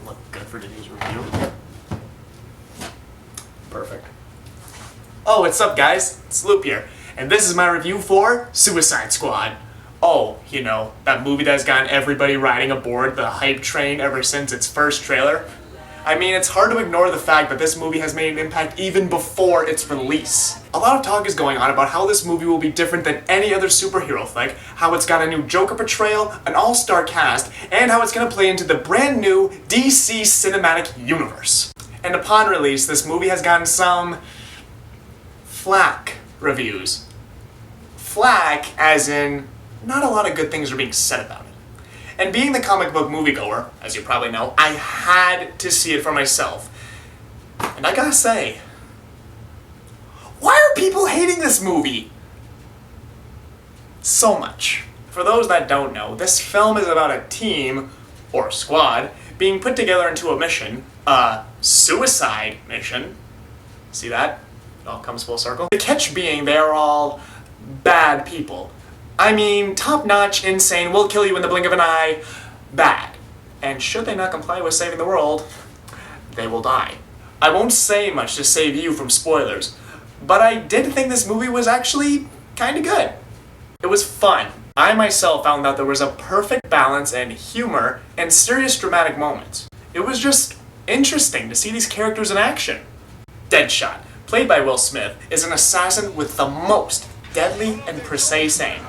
look good for today's review. Perfect. Oh, what's up guys? It's Loop here, and this is my review for Suicide Squad. Oh, you know, that movie that's gotten everybody riding aboard the hype train ever since its first trailer. I mean, it's hard to ignore the fact that this movie has made an impact even before its release. A lot of talk is going on about how this movie will be different than any other superhero flick, how it's got a new Joker portrayal, an all-star cast, and how it's gonna play into the brand new DC Cinematic Universe. And upon release, this movie has gotten some flack reviews. Flack as in, not a lot of good things are being said about it. And being the comic book moviegoer, as you probably know, I had to see it for myself. And I gotta say, why are people hating this movie so much? For those that don't know, this film is about a team, or squad, being put together into a mission, a suicide mission. See that? It all comes full circle. The catch being they're all bad people. I mean, top-notch, insane, will kill you in the blink of an eye, bad. And should they not comply with saving the world, they will die. I won't say much to save you from spoilers, but I did think this movie was actually kinda good. It was fun. I myself found that there was a perfect balance and humor and serious dramatic moments. It was just interesting to see these characters in action. Deadshot, played by Will Smith, is an assassin with the most deadly and precise aim.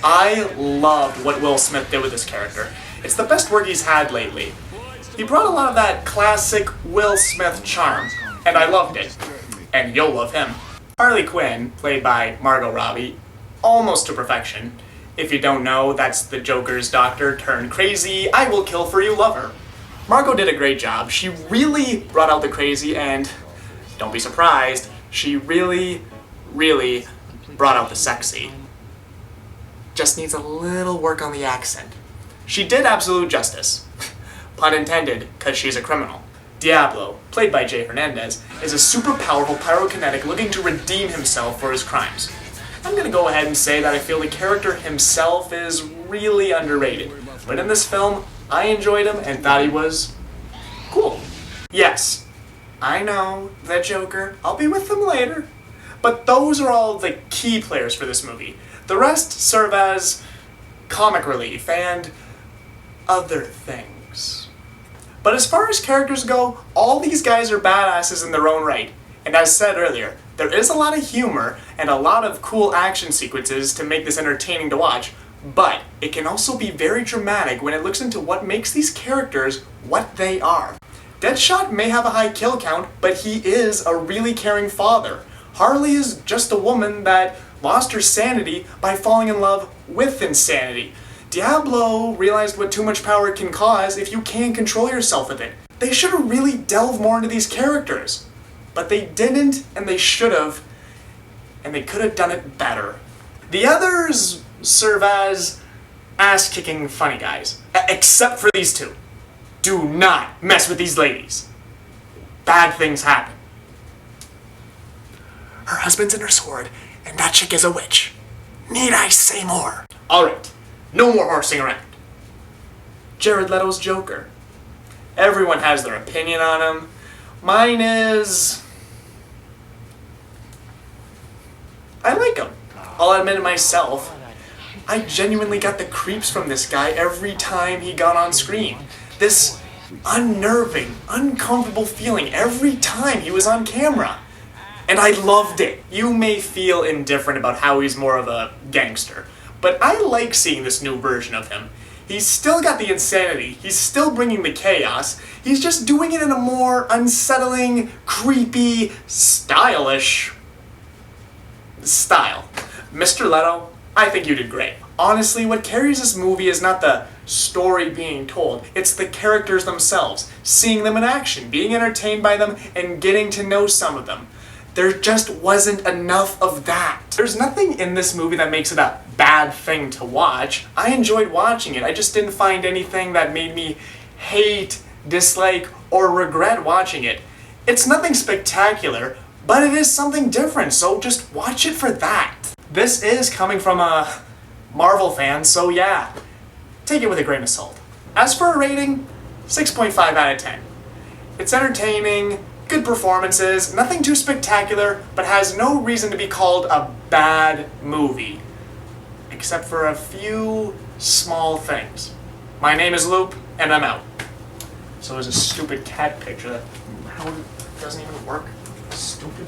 I loved what Will Smith did with this character. It's the best work he's had lately. He brought a lot of that classic Will Smith charm, and I loved it. And you'll love him. Harley Quinn, played by Margot Robbie, almost to perfection. If you don't know, that's the Joker's doctor turned crazy, I will kill for you lover. Margot did a great job. She really brought out the crazy, and don't be surprised, she really brought out the sexy. Just needs a little work on the accent. She did absolute justice. Pun intended, cause she's a criminal. Diablo, played by Jay Hernandez, is a super powerful pyrokinetic looking to redeem himself for his crimes. I'm gonna go ahead and say that I feel the character himself is really underrated, but in this film, I enjoyed him and thought he was cool. Yes, I know, the Joker, I'll be with them later. But those are all the key players for this movie. The rest serve as comic relief and other things. But as far as characters go, all these guys are badasses in their own right. And as said earlier, there is a lot of humor and a lot of cool action sequences to make this entertaining to watch, but it can also be very dramatic when it looks into what makes these characters what they are. Deadshot may have a high kill count, but he is a really caring father. Harley is just a woman that lost her sanity by falling in love with insanity. Diablo realized what too much power can cause if you can't control yourself with it. They should have really delved more into these characters. But they didn't, and they should have, and they could have done it better. The others serve as ass-kicking funny guys, except for these two. Do not mess with these ladies. Bad things happen. Her husband's in her sword, and that chick is a witch. Need I say more? Alright, no more horsing around. Jared Leto's Joker. Everyone has their opinion on him. Mine is... I like him. I'll admit it myself. I genuinely got the creeps from this guy every time he got on screen. This unnerving, uncomfortable feeling every time he was on camera. And I loved it. You may feel indifferent about how he's more of a gangster, but I like seeing this new version of him. He's still got the insanity, he's still bringing the chaos, he's just doing it in a more unsettling, creepy, stylish style. Mr. Leto, I think you did great. Honestly, what carries this movie is not the story being told, it's the characters themselves, seeing them in action, being entertained by them, and getting to know some of them. There just wasn't enough of that. There's nothing in this movie that makes it a bad thing to watch. I enjoyed watching it. I just didn't find anything that made me hate, dislike, or regret watching it. It's nothing spectacular, but it is something different, so just watch it for that. This is coming from a Marvel fan, so yeah, take it with a grain of salt. As for a rating, 6.5 out of 10. It's entertaining, good performances, nothing too spectacular, but has no reason to be called a bad movie. Except for a few small things. My name is Loop, and I'm out. So there's a stupid cat picture that doesn't even work. Stupid.